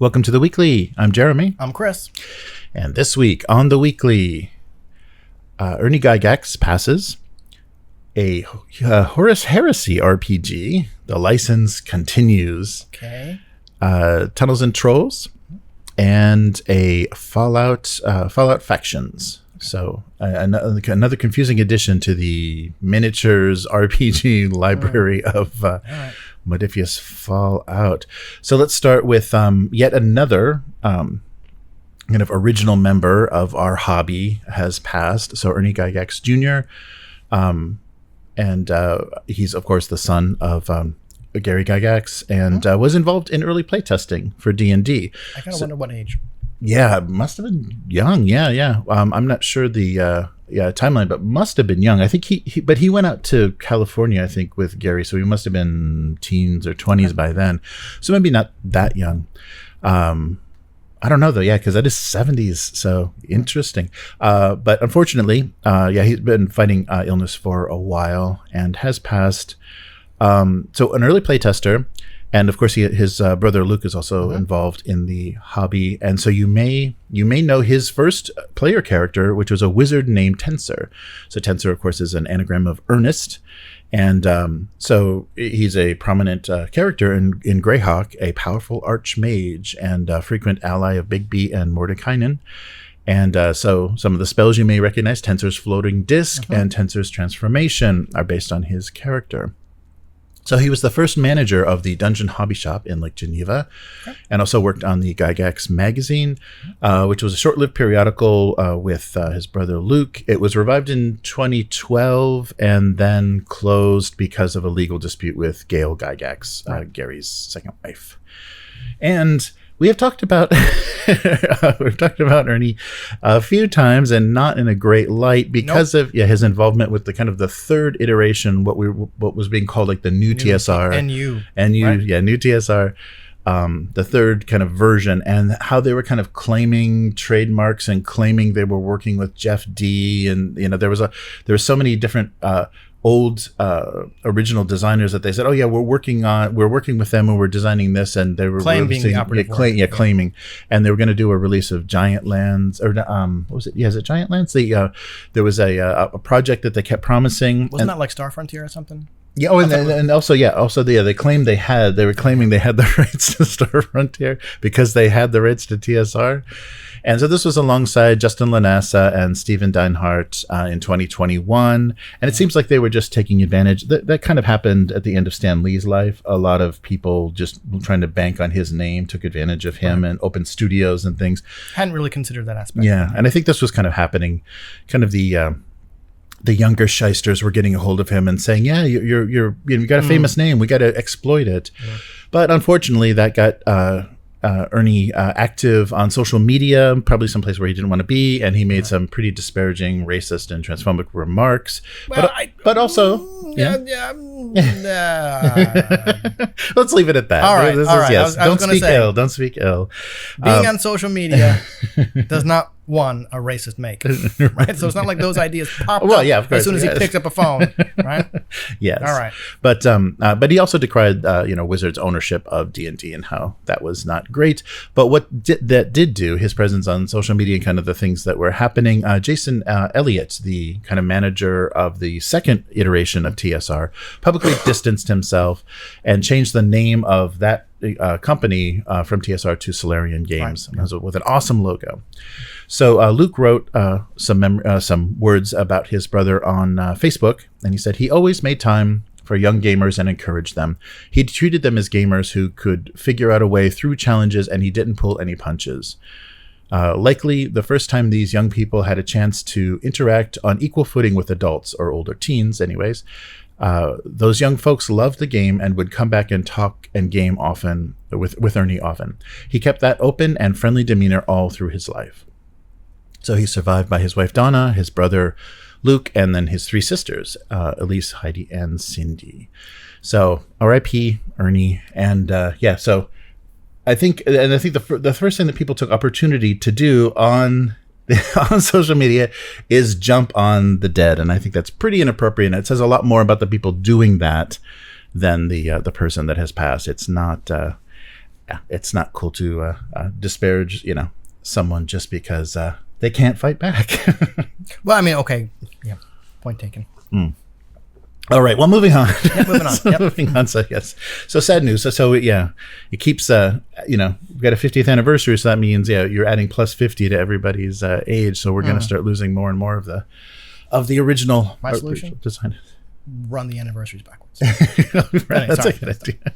Welcome to the Weekly. I'm Jeremy. I'm Chris. And this week on the Weekly, Ernie Gygax passes a Horus Heresy RPG. The license continues. Okay. Tunnels and Trolls, and a Fallout Factions. So another confusing addition to the miniatures RPG library of Modiphius Fallout. So let's start with yet another kind of original member of our hobby has passed. So Ernie Gygax Jr. And he's of course the son of Gary Gygax, and was involved in early playtesting for D&D. I kind of wonder what age. Yeah, must have been young. Yeah. I'm not sure the timeline, but must have been young. I think he went out to California, I think, with Gary, so he must have been teens or 20s by then. So maybe not that young. I don't know though. Yeah, because that is 70s. So interesting. But unfortunately, he's been fighting illness for a while and has passed. So an early playtester. And of course, his brother Luke is also involved in the hobby, and so you may know his first player character, which was a wizard named Tensor. So Tensor, of course, is an anagram of Ernest, and so he's a prominent character in Greyhawk, a powerful archmage and a frequent ally of Bigby and Mordekainen. And so some of the spells you may recognize, Tensor's floating disc and Tensor's transformation, are based on his character. So he was the first manager of the Dungeon Hobby Shop in Lake Geneva, and also worked on the Gygax Magazine, which was a short-lived periodical with his brother Luke. It was revived in 2012 and then closed because of a legal dispute with Gail Gygax, Gary's second wife. And we have talked about Ernie a few times, and not in a great light because of his involvement with the kind of the third iteration, what was being called like the new TSR, NU, new TSR, the third kind of version, and how they were kind of claiming trademarks and claiming they were working with Jeff D, and there was so many different old original designers that they said, we're working with them and we're designing this, and they were claiming the operative word. Claiming, and they were going to do a release of Giant Lands, or what was it? Is it Giant Lands? There was a project that they kept promising. Wasn't that like Star Frontier or something? Yeah. Oh, and also they claimed they were claiming they had the rights to Star Frontier because they had the rights to TSR. And so this was alongside Justin Lanassa and Stephen Deinhardt in 2021. And it seems like they were just taking advantage. That kind of happened at the end of Stan Lee's life. A lot of people just trying to bank on his name took advantage of him and opened studios and things. Hadn't really considered that aspect. Yeah. And I think this was kind of happening, kind of the younger shysters were getting a hold of him and saying, you got a famous name. We got to exploit it. Yeah. But unfortunately, that got Ernie active on social media, probably someplace where he didn't want to be, and he made some pretty disparaging, racist, and transphobic remarks. Well, but also, let's leave it at that. All right. Yes. Don't speak ill. Being on social media does not a racist make, right? So it's not like those ideas popped up of course, as soon as he picked up a phone, right? Yes. All right. But he also decried Wizards' ownership of D&D and how that was not great. But what that did do, his presence on social media and kind of the things that were happening, Jason Elliott, the kind of manager of the second iteration of TSR, publicly distanced himself and changed the name of that company from TSR to Solarian Games, with an awesome logo. So Luke wrote some words about his brother on Facebook, and he said he always made time for young gamers and encouraged them. He treated them as gamers who could figure out a way through challenges, and he didn't pull any punches. Likely the first time these young people had a chance to interact on equal footing with adults, or older teens anyways. Those young folks loved the game and would come back and talk and game often with Ernie often. He kept that open and friendly demeanor all through his life. So he's survived by his wife Donna, his brother Luke, and then his three sisters, Elise, Heidi, and Cindy. So R.I.P. Ernie. And so I think the first thing that people took opportunity to do on social media is jump on the dead, and I think that's pretty inappropriate. And it says a lot more about the people doing that than the person that has passed. It's not it's not cool to disparage, someone just because they can't fight back. Well, I mean, okay. Yeah. Point taken. All right. Well, moving on. Yeah, moving on. Yep. Moving on. So yes. So sad news. So it keeps. We've got a 50th anniversary, so that means you're adding plus 50 to everybody's age. So we're going to start losing more and more of the original. My solution? Design. Run the anniversaries backwards. Right, that's a good idea.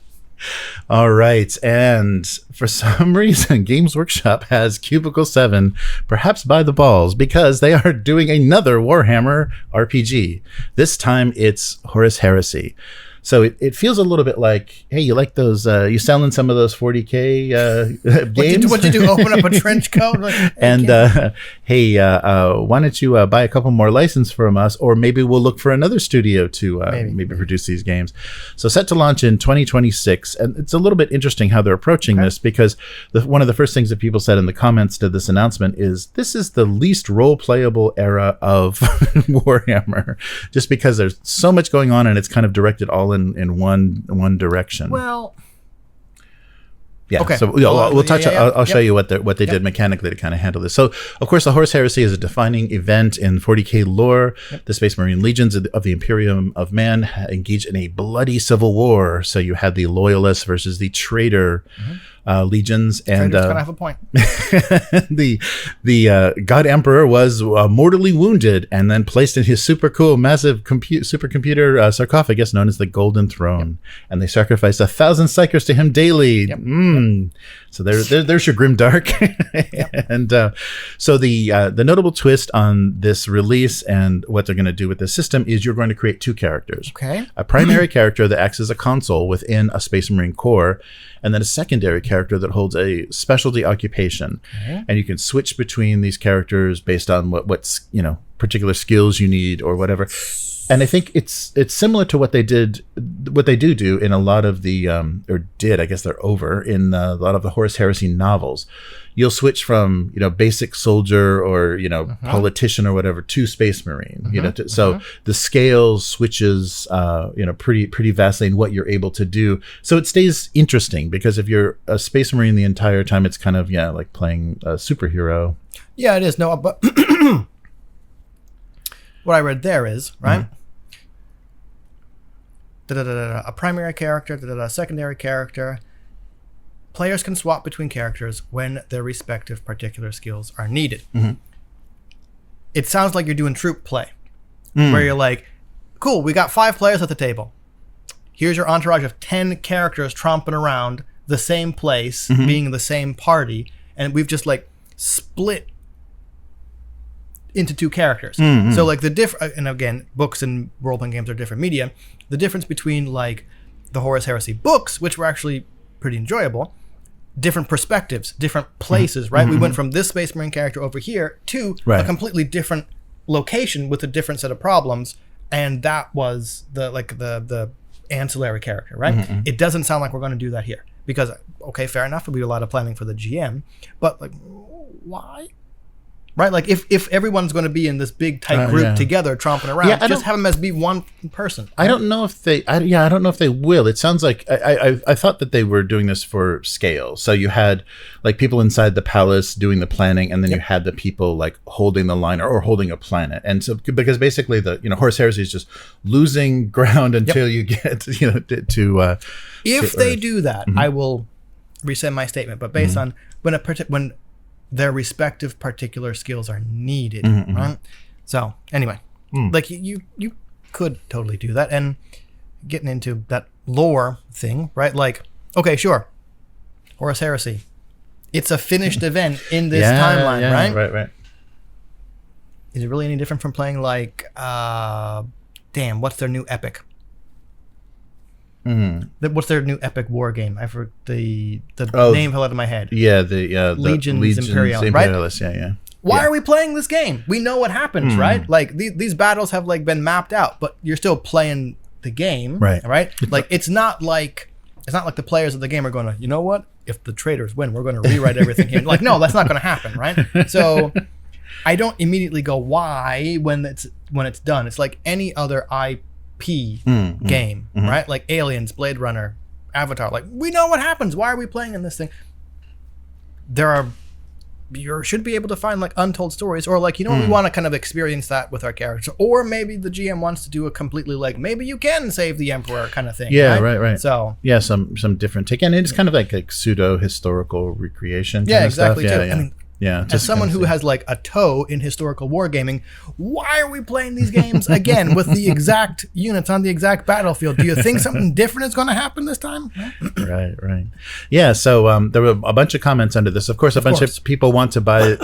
All right. And for some reason, Games Workshop has Cubicle 7, perhaps by the balls, because they are doing another Warhammer RPG. This time it's Horus Heresy. So it feels a little bit like, hey, you like those, you selling some of those 40K games? What'd you do? Open up a trench coat? Like, and hey, why don't you buy a couple more licenses from us, or maybe we'll look for another studio to maybe produce these games. So set to launch in 2026. And it's a little bit interesting how they're approaching this, because one of the first things that people said in the comments to this announcement is, this is the least role-playable era of Warhammer, just because there's so much going on and it's kind of directed all in one direction. Well, yeah. Okay. So we'll touch. I'll show you what they did mechanically to kind of handle this. So, of course, the Horus Heresy is a defining event in 40K lore. The Space Marine legions of the Imperium of Man engaged in a bloody civil war. So you had the loyalists versus the traitor legions, and Traitor's gonna have a point. the God Emperor was mortally wounded and then placed in his super cool massive supercomputer sarcophagus known as the Golden Throne, and they sacrificed 1,000 psychers to him daily. So there's your grimdark. And so the notable twist on this release and what they're going to do with this system is you're going to create two characters. Okay. A primary character that acts as a console within a Space Marine Corps, and then a secondary character that holds a specialty occupation. And you can switch between these characters based on what's particular skills you need or whatever. And I think it's similar to what they do in a lot of the I guess they're over in a lot of the Horus Heresy novels. You'll switch from basic soldier or politician or whatever to Space Marine. So the scale switches pretty vastly in what you're able to do. So it stays interesting, because if you're a Space Marine the entire time, it's kind of like playing a superhero. Yeah, it is. No, but what I read there is right. A primary character, a secondary character. Players can swap between characters when their respective particular skills are needed. It sounds like you're doing troop play, where you're like, cool, we got 5 players at the table. Here's your entourage of 10 characters tromping around the same place, being the same party, and we've just split into 2 characters. So and again, books and role-playing games are different media. The difference between the Horus Heresy books, which were actually pretty enjoyable, different perspectives, different places, right? We went from this Space Marine character over here to a completely different location with a different set of problems, and that was the ancillary character, right? It doesn't sound like we're going to do that here, because okay, fair enough, it'll be a lot of planning for the GM, but why? Right, if everyone's going to be in this big tight group together, tromping around, just have them as be one person. I don't know if they. I don't know if they will. It sounds like I thought that they were doing this for scale. So you had people inside the palace doing the planning, and then you had the people holding the line or holding a planet. And so because basically the Horus Heresy is just losing ground until you get to. If they do that, I will rescind my statement. But based on when their respective particular skills are needed, right? So anyway, you could totally do that, and getting into that lore thing, right? Okay, sure, Horus Heresy, it's a finished event in this timeline, right? Right. Is it really any different from playing what's their new epic? What's their new epic war game? I forgot the name fell out of my head. Yeah, the Legions Imperialis, right? Yeah. Why are we playing this game? We know what happens, right? These battles have been mapped out, but you're still playing the game, right? It's not like the players of the game are going to, you know what? If the traitors win, we're going to rewrite everything here. No, that's not going to happen, right? So I don't immediately go why when it's done. It's like any other IP game, right? Like Aliens, Blade Runner, Avatar. Like, we know what happens. Why are we playing in this thing? You should be able to find like untold stories, or like, we want to kind of experience that with our character, or maybe the GM wants to do a completely like, maybe you can save the emperor kind of thing. Yeah, right. So yeah, some different take, and it's kind of like a pseudo historical recreation. Yeah, kind of exactly. Stuff. Too. I mean, as someone who has like a toe in historical wargaming, why are we playing these games again with the exact units on the exact battlefield? Do you think something different is going to happen this time? Right. Yeah. So there were a bunch of comments under this. Of course, a bunch of people want to buy,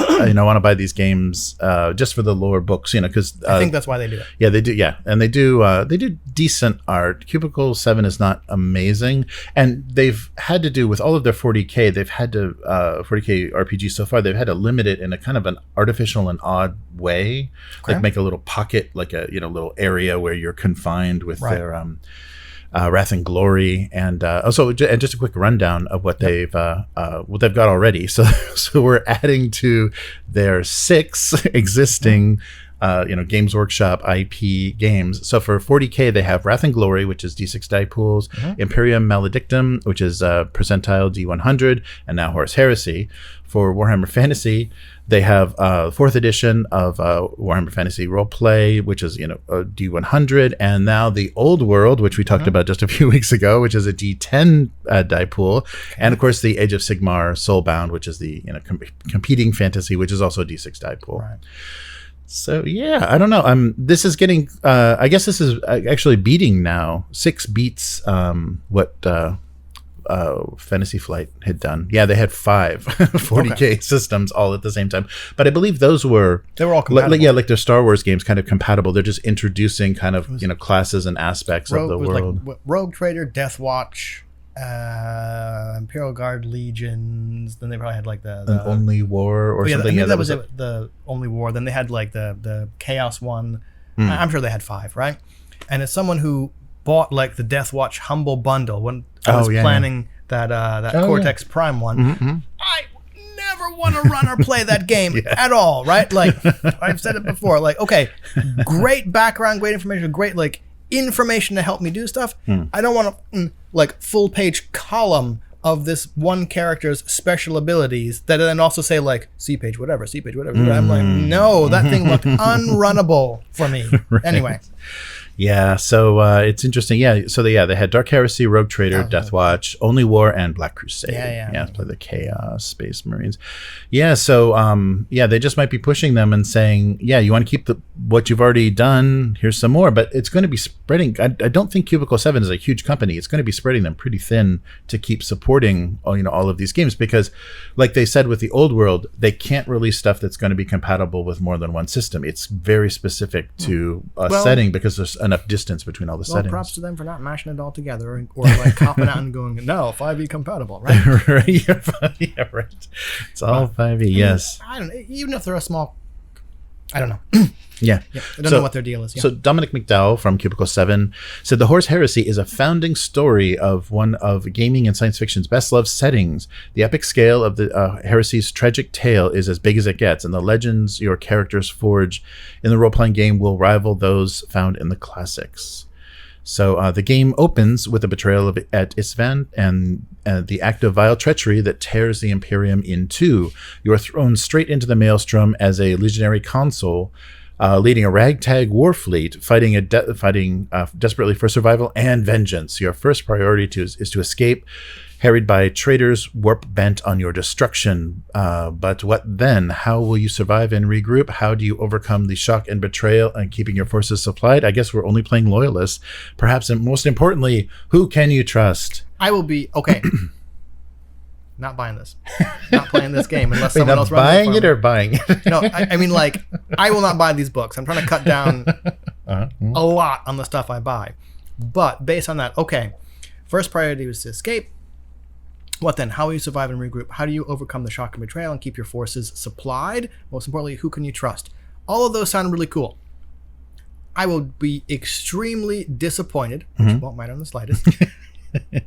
these games just for the lore books, because I think that's why they do it. Yeah, they do. Yeah, and they do decent art. Cubicle 7 is not amazing, and they've had to do with all of their 40K. They've had to 40K RPG so far. They've had to limit it in a kind of an artificial and odd way, like make a little pocket, like a little area where you're confined with their Wrath and Glory, and also just a quick rundown of what they've got already. So we're adding to their 6 existing Games Workshop IP games. So for 40K, they have Wrath and Glory, which is D6 die pools, Imperium Maledictum, which is percentile D100, and now Horus Heresy. For Warhammer Fantasy, they have 4th edition of Warhammer Fantasy Roleplay, which is D100, and now the Old World, which we talked about just a few weeks ago, which is a D10 die pool, and of course the Age of Sigmar Soulbound, which is the competing fantasy, which is also a D6 die pool. Right. So yeah, I don't know. This is getting. I guess this is actually beating now. 6 beats what Fantasy Flight had done. Yeah, they had 5 40K systems all at the same time. But I believe they were all compatible. Like their Star Wars games, kind of compatible. They're just introducing kind of classes and aspects of the world. Like Rogue Trader, Death Watch, Imperial Guard Legions. Then they probably had like the Only War or something. Yeah, that was it. The Only War. Then they had like the Chaos one. I'm sure they had 5, right? And as someone who bought like the Death Watch Humble Bundle when I was planning that Cortex Prime one, I never want to run or play that game at all, right? Like I've said it before. Like, okay, great background, great information, great like information to help me do stuff. I don't want to like full page column of this one character's special abilities that then also say like see page whatever. I'm like, no, that thing looked unrunnable for me. Right. Anyway. Yeah, so it's interesting. Yeah, so they had Dark Heresy, Rogue Trader, Death Watch, Only War, and Black Crusade. Yeah, play the Chaos Space Marines. Yeah, so they just might be pushing them and saying, yeah, you want to keep what you've already done. Here's some more, but it's going to be spreading. I don't think Cubicle 7 is a huge company. It's going to be spreading them pretty thin to keep supporting all of these games because, like they said with the Old World, they can't release stuff that's going to be compatible with more than one system. It's very specific to a setting because there's enough distance between all the settings. Props to them for not mashing it all together or like copping out and going, no, 5e compatible, right? Yeah, right. It's all 5e, yes. I don't know. Even if they're a small, I don't know. Yeah. I don't know what their deal is. Yeah. So Dominic McDowell from Cubicle 7 said the Horus Heresy is a founding story of one of gaming and science fiction's best loved settings. The epic scale of the Heresy's tragic tale is as big as it gets, and the legends your characters forge in the role-playing game will rival those found in the classics. So the game opens with the betrayal at Isfahan and the act of vile treachery that tears the Imperium in two. You are thrown straight into the maelstrom as a legionary consul, leading a ragtag war fleet, fighting desperately for survival and vengeance. Your first priority is to escape, harried by traitors warp bent on your destruction. But what then? How will you survive and regroup? How do you overcome the shock and betrayal and keeping your forces supplied? I guess we're only playing loyalists. Perhaps, and most importantly, who can you trust? I will be okay. Not buying this. Not playing this game unless someone else runs buying it or buying it. No, I mean, like, I will not buy these books. I'm trying to cut down a lot on the stuff I buy. But based on that, okay, first priority was to escape. What then? How will you survive and regroup? How do you overcome the shock and betrayal and keep your forces supplied? Most importantly, who can you trust? All of those sound really cool. I will be extremely disappointed, which won't matter in the slightest,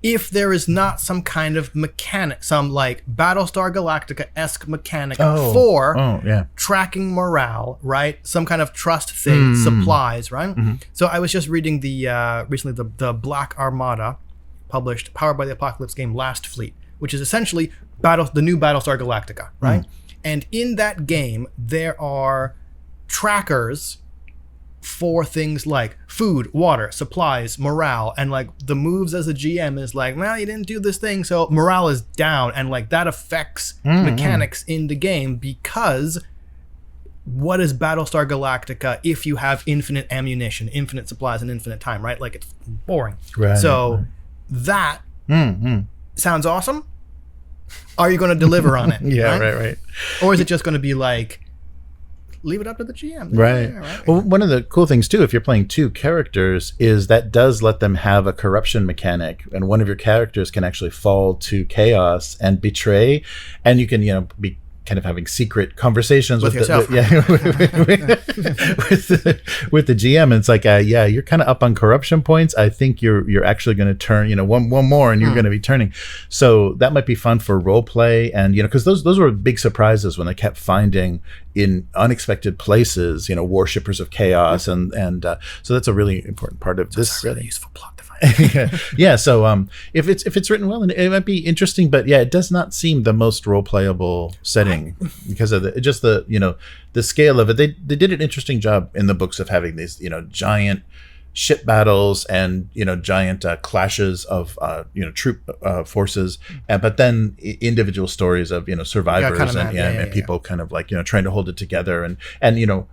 if there is not some kind of mechanic, some like Battlestar Galactica-esque mechanic for tracking morale, right? Some kind of trust thing, supplies, right? So I was just reading recently the Black Armada published Powered by the Apocalypse game Last Fleet, which is essentially the new Battlestar Galactica, right? And in that game, there are trackers for things like food, water, supplies, morale, and like the moves as a GM is like, well, you didn't do this thing, so morale is down, and like that affects mechanics in the game, because what is Battlestar Galactica if you have infinite ammunition, infinite supplies, and infinite time, right? Like, it's boring. Right, so that sounds awesome. Are you going to deliver on it? Yeah, right. Or is it just going to be like, leave it up to the GM? Right. Yeah, right. Well, one of the cool things too, if you're playing 2 characters, is that does let them have a corruption mechanic, and one of your characters can actually fall to chaos and betray, and you can, be kind of having secret conversations with yourself. with the GM. And it's like, you're kind of up on corruption points. I think you're actually going to turn, one more, and you're going to be turning. So that might be fun for role play, and because those were big surprises when they kept finding in unexpected places, worshippers of chaos, and so that's a really important part of this. Really useful plot device. Yeah. So if it's written well, it might be interesting, but yeah, it does not seem the most role playable setting because of the scale of it. They did an interesting job in the books of having these giant ship battles and giant clashes of troop forces, but then individual stories of survivors and people kind of like trying to hold it together and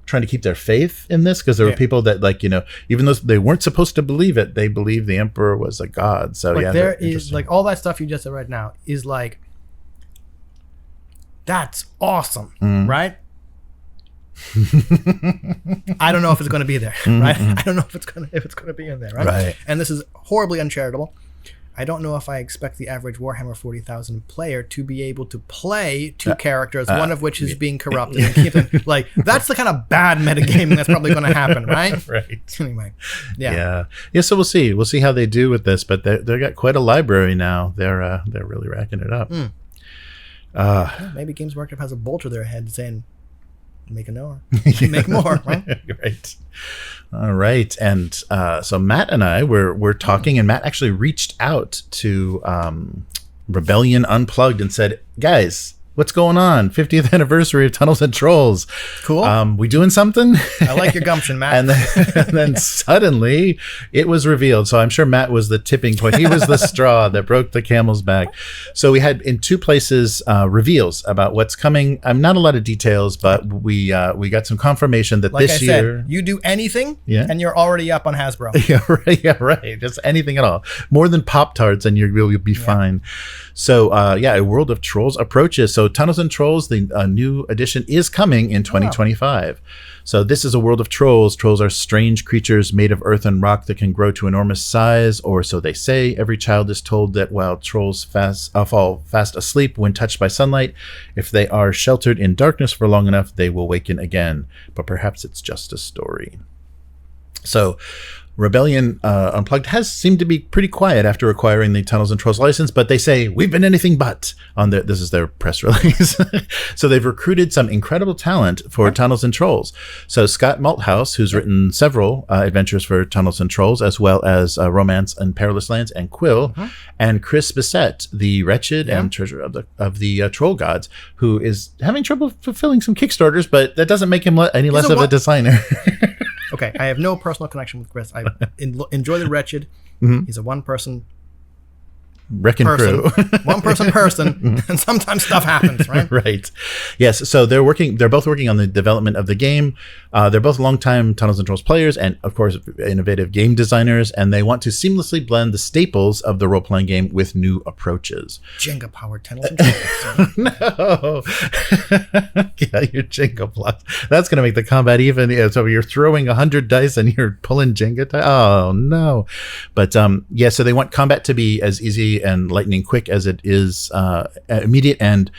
trying to keep their faith in this, because there were people that even though they weren't supposed to believe it, they believed the emperor was a god. So there is like all that stuff you just said right now is like, that's awesome, right? I don't know if it's going to be there, right? I don't know if it's going to be in there, right? And this is horribly uncharitable. I don't know if I expect the average Warhammer 40,000 player to be able to play 2 characters, one of which is being corrupted. And keep them, like, that's the kind of bad metagaming that's probably going to happen, right? Right. Anyway, yeah. So we'll see. We'll see how they do with this, but they got quite a library now. They're really racking it up. Maybe Games Workshop has a bolt to their head saying, make more, make more, right? Right. All right. And so Matt and I were talking, and Matt actually reached out to Rebellion Unplugged and said, guys, what's going on? 50th anniversary of Tunnels and Trolls. Cool. We doing something? I like your gumption, Matt. and then suddenly it was revealed. So I'm sure Matt was the tipping point. He was the straw that broke the camel's back. So we had in 2 places reveals about what's coming. Not a lot of details, but we got some confirmation that like this I year. Said, you do anything and you're already up on Hasbro. Yeah, right. Just anything at all. More than Pop-Tarts and you'll be fine. So A World of Trolls approaches. So Tunnels and Trolls, the new edition, is coming in 2025. So this is a world of trolls. Trolls are strange creatures made of earth and rock that can grow to enormous size, or so they say. Every child is told that while trolls fall fast asleep when touched by sunlight, if they are sheltered in darkness for long enough, they will waken again. But perhaps it's just a story. So Rebellion Unplugged has seemed to be pretty quiet after acquiring the Tunnels and Trolls license, but they say we've been anything but this is their press release. So they've recruited some incredible talent for Tunnels and Trolls. So Scott Malthouse, who's written several adventures for Tunnels and Trolls, as well as Romance and Perilous Lands and Quill, and Chris Bissett, the Wretched and Treasure of the Troll Gods, who is having trouble fulfilling some Kickstarters, but that doesn't make him any less of a designer. Okay, I have no personal connection with Chris. I enjoy the Wretched. He's a one-person Wrecking crew. One person, and sometimes stuff happens, right? Right. Yes. So they're both working on the development of the game. They're both longtime Tunnels and Trolls players and, of course, innovative game designers, and they want to seamlessly blend the staples of the role-playing game with new approaches. Jenga-powered Tunnels and Trolls. No. Yeah, your Jenga blocks. That's going to make the combat even. Yeah, so you're throwing 100 dice and you're pulling Jenga dice. Oh, no. But, so they want combat to be as easy and lightning quick as it is immediate and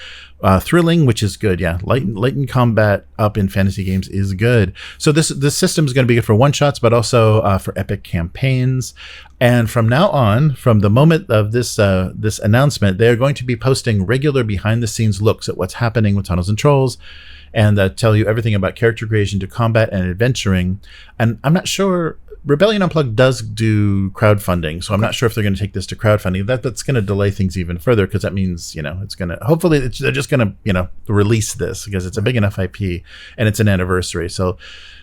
thrilling, which is good. Yeah, lighten combat up in fantasy games is good. So this system is going to be good for one shots, but also for epic campaigns. And from now on, from the moment of this announcement, they're going to be posting regular behind the scenes looks at what's happening with Tunnels and Trolls, and tell you everything about character creation to combat and adventuring. And I'm not sure Rebellion Unplugged does do crowdfunding, so I'm not sure if they're going to take this to crowdfunding. That's going to delay things even further, because that means, it's going to, hopefully they're just going to, release this, because it's a big enough IP and it's an anniversary. So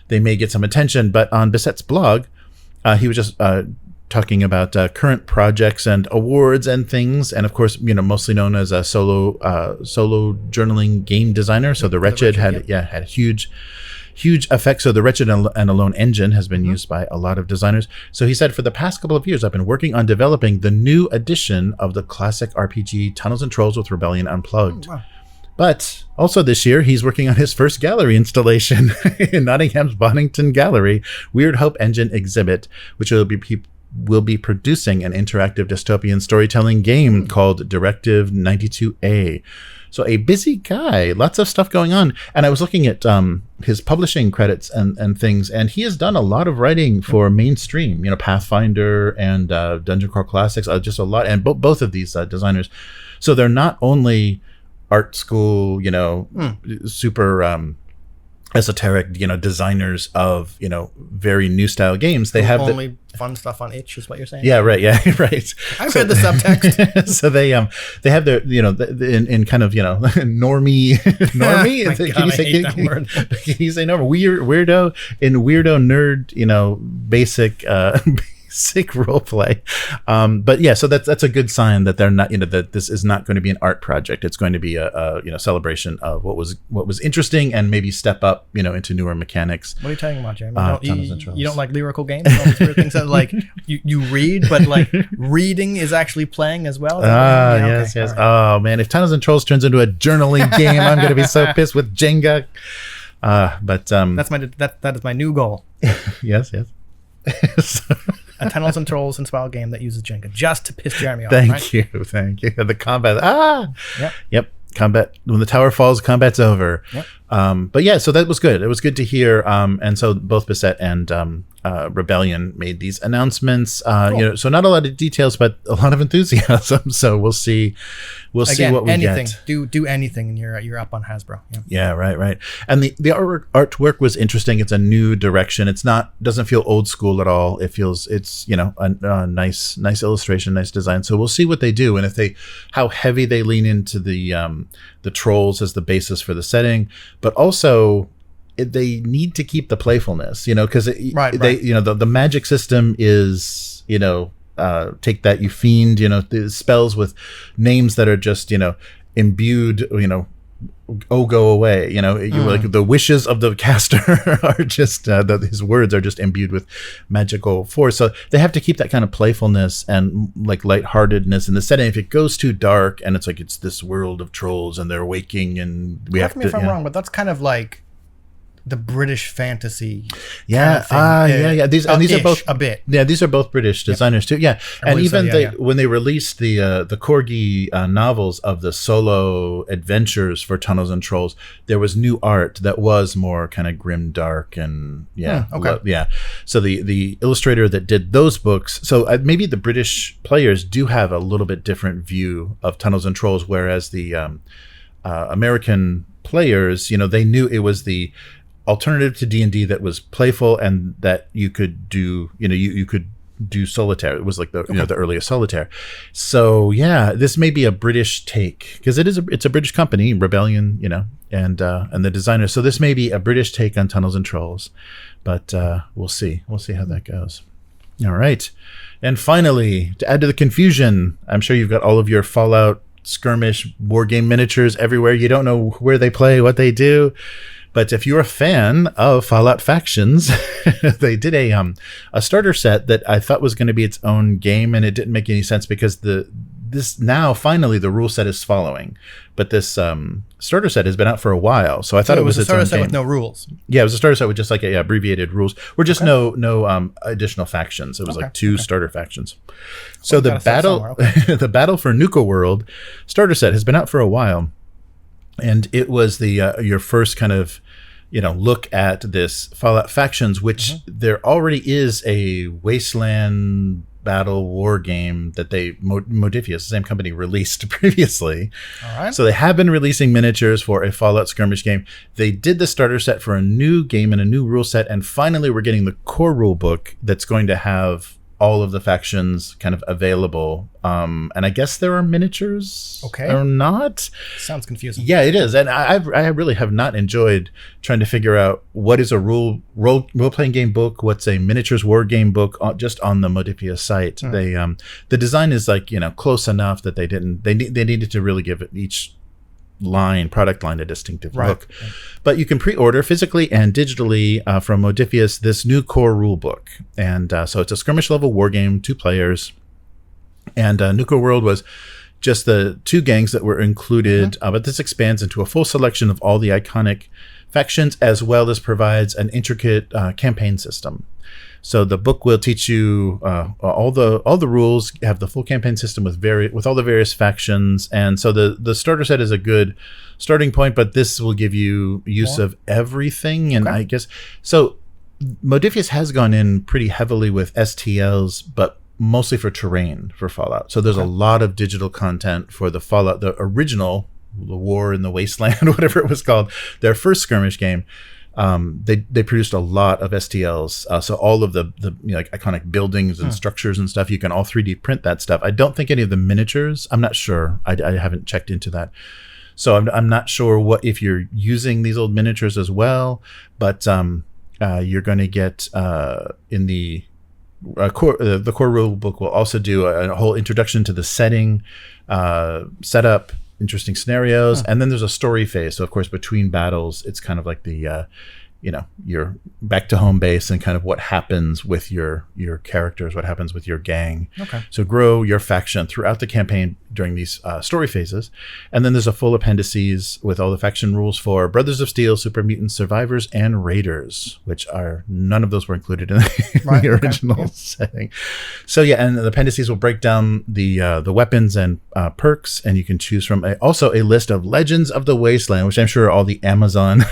they may get some attention. But on Bissette's blog, he was just talking about current projects and awards and things, and of course, mostly known as a solo journaling game designer. So the Wretched had huge effect. So the Wretched and Alone engine has been used by a lot of designers. So he said, for the past couple of years, I've been working on developing the new edition of the classic RPG Tunnels and Trolls with Rebellion Unplugged. Oh, wow. But also this year, he's working on his first gallery installation in Nottingham's Bonington Gallery, Weird Hope Engine exhibit, which will be producing an interactive dystopian storytelling game called Directive 92A. So a busy guy, lots of stuff going on. And I was looking at his publishing credits and things, and he has done a lot of writing for mainstream, Pathfinder and Dungeon Crawl Classics, just a lot. And both of these designers. So they're not only art school, super esoteric, designers of, very new style games. They have only fun stuff on itch, is what you're saying? Yeah, right. Yeah, right. I've read the subtext. So they have their, in kind of, normie. Oh God, I hate that word. Can you say normal? Weirdo nerd, basic sick role play. But yeah, so that's a good sign that they're not, that this is not going to be an art project. It's going to be a celebration of what was interesting, and maybe step up, into newer mechanics. What are you talking about, Jeremy? You don't like lyrical games? All these weird things that like you read, but like reading is actually playing as well. Yes. Right. Oh man, if Tunnels and Trolls turns into a journaling game, I'm going to be so pissed with Jenga. But that is my new goal. Yes. A Tunnels and Trolls inspired game that uses Jenga, just to piss Jeremy off. Thank you. The combat. Yep. Combat, when the tower falls, combat's over. Yep. But yeah, so that was good. It was good to hear. And so both Bissette and Rebellion made these announcements. Cool. So not a lot of details, but a lot of enthusiasm. So we'll see what we get. Do anything, and you're up on Hasbro. Yeah, right. And the artwork was interesting. It's a new direction. Doesn't feel old school at all. It's a nice illustration, nice design. So we'll see what they do, and how heavy they lean into the trolls as the basis for the setting, but also they need to keep the playfulness, because the magic system is, take that, you fiend, the spells with names that are just, imbued, go away, like the wishes of the caster are just his words are just imbued with magical force. So they have to keep that kind of playfulness and like lightheartedness in the setting. If it goes too dark and it's like it's this world of trolls and they're waking and we have to, if I'm wrong, but that's kind of like the British fantasy. Yeah. Kind of these are both a bit. Yeah, these are both British designers too. Yeah. And even when they released the Corgi novels of the solo adventures for Tunnels and Trolls, there was new art that was more kind of grim dark and So the illustrator that did those books, so maybe the British players do have a little bit different view of Tunnels and Trolls, whereas the American players, they knew it was the alternative to D&D that was playful and that you could do, you could do solitaire. It was like the the earliest solitaire. So yeah, this may be a British take, because it's a British company, Rebellion, and the designer. So this may be a British take on Tunnels and Trolls, but we'll see how that goes. All right, and finally, to add to the confusion, I'm sure you've got all of your Fallout skirmish war game miniatures everywhere. You don't know where they play, what they do. But if you're a fan of Fallout Factions, they did a starter set that I thought was going to be its own game, and it didn't make any sense because this now finally the rule set is following. But this starter set has been out for a while, so I thought it was a its own starter set game with no rules. Yeah, it was a starter set with just like abbreviated rules, or just no additional factions. It was like two starter factions. So the battle for Nuka-World starter set has been out for a while. And it was the your first kind of, look at this Fallout Factions, which there already is a Wasteland battle war game that Modiphius, the same company, released previously. All right. So they have been releasing miniatures for a Fallout skirmish game. They did the starter set for a new game and a new rule set, and finally we're getting the core rule book that's going to have all of the factions kind of available. And I guess there are miniatures or not. Sounds confusing. Yeah, it is. And I really have not enjoyed trying to figure out what is a role-playing game book, what's a miniatures war game book, just on the Modiphius site. They the design is like, close enough that they needed to really give it each product line a distinctive look. Right. But you can pre-order physically and digitally from Modiphius this new core rule book. And so it's a skirmish level war game, 2 players. And Nuka-World was just the 2 gangs that were included, but this expands into a full selection of all the iconic factions, as well as provides an intricate campaign system. So the book will teach you all the rules, have the full campaign system with all the various factions, and so the starter set is a good starting point. But this will give you use of everything, and I guess so. Modiphius has gone in pretty heavily with STLs, but mostly for terrain for Fallout. So there's a lot of digital content for the Fallout, the original, the War in the Wasteland, whatever it was called, their first skirmish game. They produced a lot of STLs, so all of the like iconic buildings and structures and stuff, you can all 3D print that stuff. I don't think any of the miniatures. I'm not sure. I haven't checked into that, so I'm not sure if you're using these old miniatures as well. But you're going to get in the core rule book will also do a whole introduction to the setting, setup, interesting scenarios, and then there's a story phase. So of course, between battles, it's kind of like the you're back to home base and kind of what happens with your characters, what happens with your gang. So grow your faction throughout the campaign during these story phases. And then there's a full appendices with all the faction rules for Brothers of Steel, Super Mutants, Survivors, and Raiders, which are none of those were included in the original setting. So yeah, and the appendices will break down the weapons and perks, and you can choose from also a list of Legends of the Wasteland, which I'm sure are all the Amazon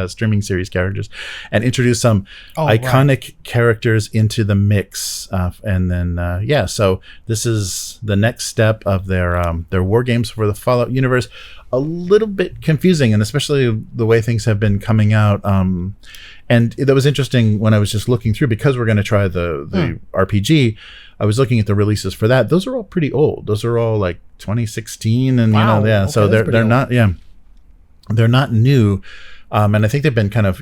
streaming series characters, and introduce some iconic characters into the mix, and then so this is the next step of their war games for the Fallout universe. A little bit confusing, and especially the way things have been coming out. And that was interesting when I was just looking through, because we're going to try the RPG. I was looking at the releases for that. Those are all pretty old. Those are all like 2016, and so they're not they're not new. And I think they've been kind of,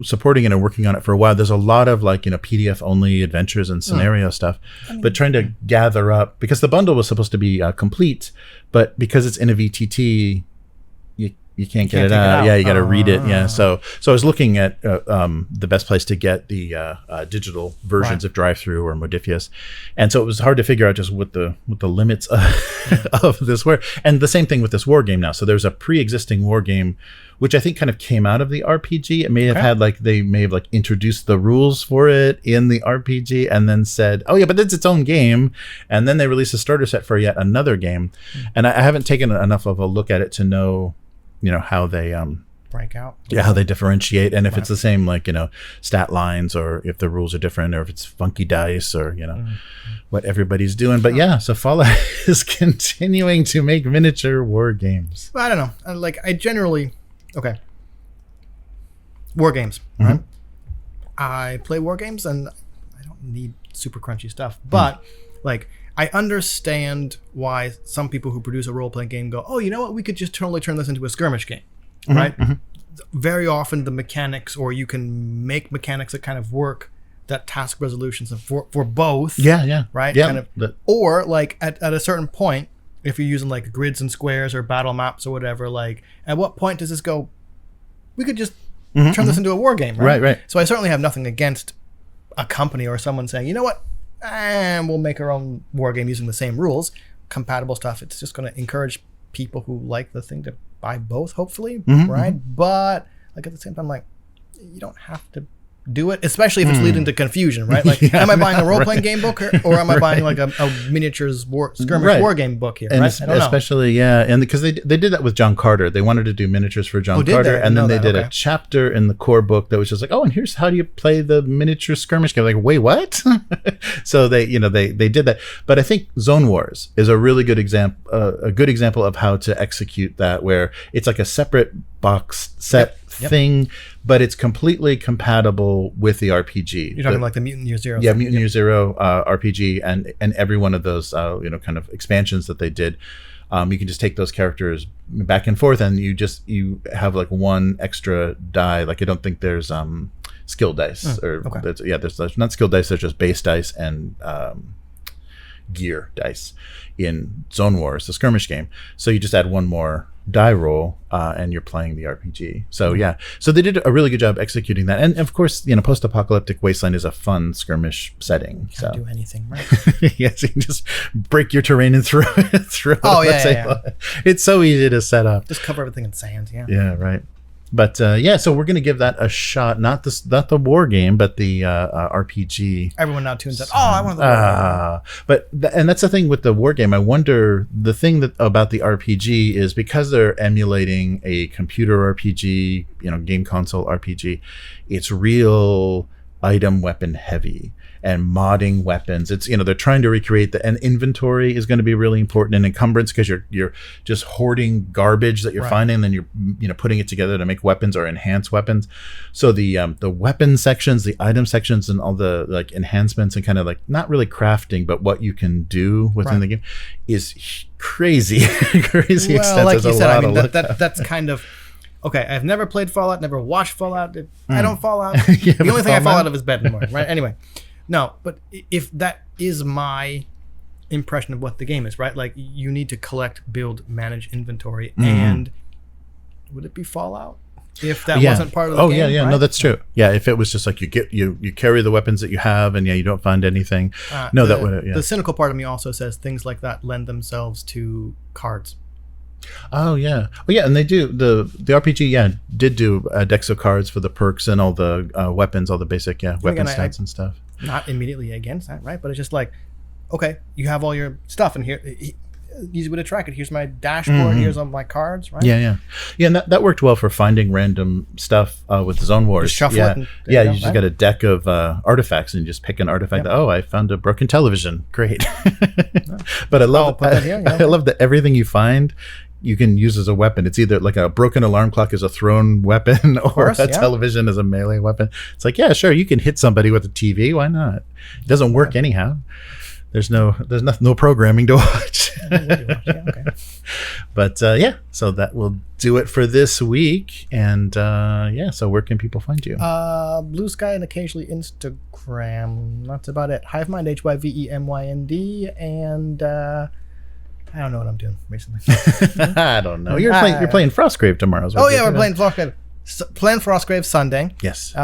supporting it and working on it for a while. There's a lot of PDF only adventures and scenario stuff, but trying to gather up, because the bundle was supposed to be complete, but because it's in a VTT, you can't get it out. Yeah, you got to read it. Yeah. So I was looking at the best place to get the digital versions of Drive-Thru or Modiphius, and so it was hard to figure out just what the limits of this were. And the same thing with this war game now. So there's a pre-existing war game, which I think kind of came out of the RPG. It may have had they may have introduced the rules for it in the RPG and then said, oh yeah, but it's its own game. And then they released a starter set for yet another game. And I haven't taken enough of a look at it to know, how they break out. Yeah, how they differentiate, and if it's the same stat lines, or if the rules are different, or if it's funky dice, or what everybody's doing. But so Fallout is continuing to make miniature war games. Well, I don't know. I generally war games, right? I play war games, and I don't need super crunchy stuff, but I understand why some people who produce a role-playing game go, oh, you know what? We could just totally turn this into a skirmish game, right? Very often the mechanics, or you can make mechanics that kind of work, that task resolutions for both. Yeah. Right? Yeah. Or at a certain point, if you're using grids and squares or battle maps or whatever, at what point does this go, we could just turn this into a war game, right? Right. So I certainly have nothing against a company or someone saying, you know what? And we'll make our own war game using the same rules, compatible stuff. It's just going to encourage people who like the thing to buy both, hopefully, right? But at the same time, you don't have to do it, especially if it's leading to confusion, right? Like, am I buying a role-playing game book or am I buying like a miniatures skirmish war game book here, and right? I don't know. Especially, and because they did that with John Carter. They wanted to do miniatures for John Carter, and then they did a chapter in the core book that was just like, oh, and here's how do you play the miniature skirmish game. Like, wait, what? So they did that. But I think Zone Wars is a really good example, of how to execute that, where it's like a separate box set thing, but it's completely compatible with the RPG. You're talking like the Mutant Year Zero. Yeah, Mutant Year Zero RPG, and every one of those kind of expansions that they did. You can just take those characters back and forth, and you have like one extra die. Like, I don't think there's skill dice there's not skill dice. There's just base dice and gear dice in Zone Wars, the skirmish game. So you just add one more die roll, and you're playing the RPG. So so they did a really good job executing that. And of course, post-apocalyptic wasteland is a fun skirmish setting. Can't do anything, right? Yes, you can just break your terrain and throw it. Oh yeah. It's so easy to set up. Just cover everything in sand. Yeah, right. But so we're gonna give that a shot. Not the war game, but the RPG. Everyone now tunes up. I want the war game. And that's the thing with the war game. I wonder, the thing about the RPG is, because they're emulating a computer RPG, game console RPG, it's real item weapon heavy and modding weapons. It's they're trying to recreate and inventory is going to be really important, and encumbrance, because you're just hoarding garbage that you're finding, and then you're putting it together to make weapons or enhance weapons. So the weapon sections, the item sections, and all the like enhancements, and kind of like not really crafting, but what you can do within the game is crazy. Extensive. Like you said, I mean that's kind of. Okay, I've never played Fallout, never watched Fallout. I don't Fallout. The only thing I fall out of is bed anymore, right? Anyway. No, but if that is my impression of what the game is, right? Like, you need to collect, build, manage inventory, and would it be Fallout if that wasn't part of the game? Yeah, right? no, that's true. Yeah, if it was just like you carry the weapons that you have, and you don't find anything. That would. Yeah. The cynical part of me also says things like that lend themselves to cards. Oh yeah, and they do the RPG. Did do decks of cards for the perks and all the weapons, all the basic weapon stats and stuff. Not immediately against that, right? But it's just like, okay, you have all your stuff in here. Easy way to track it. Here's my dashboard. Here's all my cards, right? Yeah, and that worked well for finding random stuff with Zone Wars. Just shuffle it. You just got a deck of artifacts, and you just pick an artifact. Yep. Oh, I found a broken television. Great. But I love that everything you find, you can use as a weapon. It's either like a broken alarm clock is a thrown weapon, or a television is a melee weapon. It's like, yeah, sure, you can hit somebody with a TV. Why not? It doesn't work anyhow. There's no programming to watch. Okay. But so that will do it for this week. And so where can people find you? Blue Sky and occasionally Instagram. That's about it. Hivemind, HYVEMYND, and I don't know what I'm doing recently. I don't know. You're playing Frostgrave tomorrow. We're playing Frostgrave. Playing Frostgrave Sunday. Yes.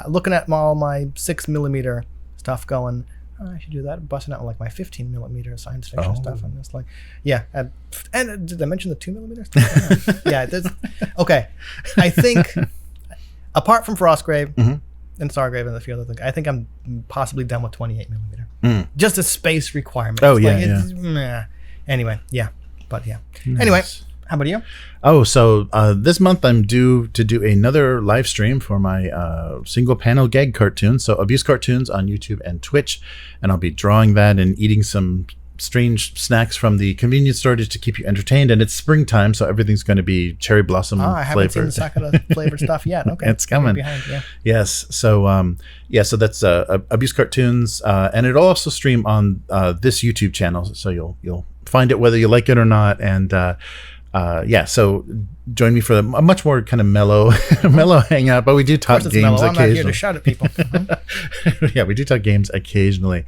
Looking at all my 6mm stuff, going, I should do that. Busting out like my 15mm science fiction stuff. I'm just like, and did I mention the 2mm stuff? Okay. I think, apart from Frostgrave and Stargrave and a few other things, I think I'm possibly done with 28mm. Just a space requirement. Anyway, Nice. Anyway, how about you? So this month I'm due to do another live stream for my single panel gag cartoons. So Abuse Cartoons on YouTube and Twitch. And I'll be drawing that and eating some strange snacks from the convenience store just to keep you entertained. And it's springtime, so everything's going to be cherry blossom I haven't seen the Sakura flavored stuff yet. Okay. It's coming. Yes. So, so that's Abuse Cartoons. And it'll also stream on this YouTube channel. So you'll find it whether you like it or not. And so join me for a much more kind of mellow hangout, but we do talk games occasionally. I'm not here to shout at people. We do talk games occasionally.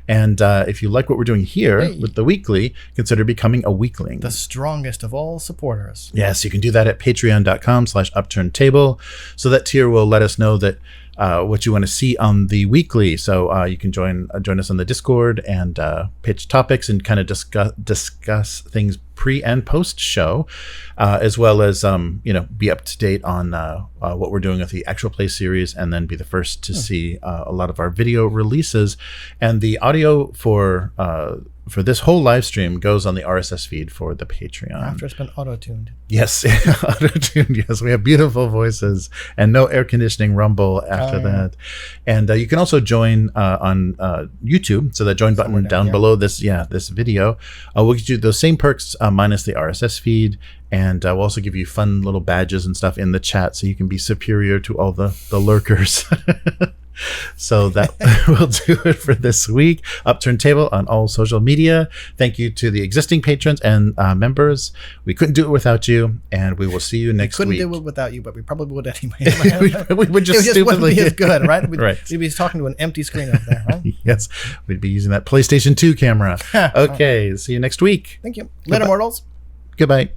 And if you like what we're doing here with the weekly, consider becoming a weekling. The strongest of all supporters. Yes, you can do that at patreon.com/upturntable. So that tier will let us know that what you want to see on the weekly. So you can join us on the Discord and pitch topics and kind of discuss things pre and post show, as well as be up to date on what we're doing with the actual play series, and then be the first to see a lot of our video releases. And the audio for this whole live stream goes on the RSS feed for the Patreon. After it's been auto-tuned. Yes, auto-tuned. Yes, we have beautiful voices and no air conditioning rumble after that. And you can also join on YouTube. So that join button down below this video. We'll get you those same perks minus the RSS feed. And we'll also give you fun little badges and stuff in the chat so you can be superior to all the lurkers. So that will do it for this week. Upturned Table on all social media. Thank you to the existing patrons and members. We couldn't do it without you, and we will see you next week. We couldn't do it without you, but we probably would anyway. we would just it wouldn't be as good, right? Right. We'd be talking to an empty screen over there, right? Yes, we'd be using that PlayStation 2 camera. Okay, see you next week. Thank you. Later, mortals. Goodbye.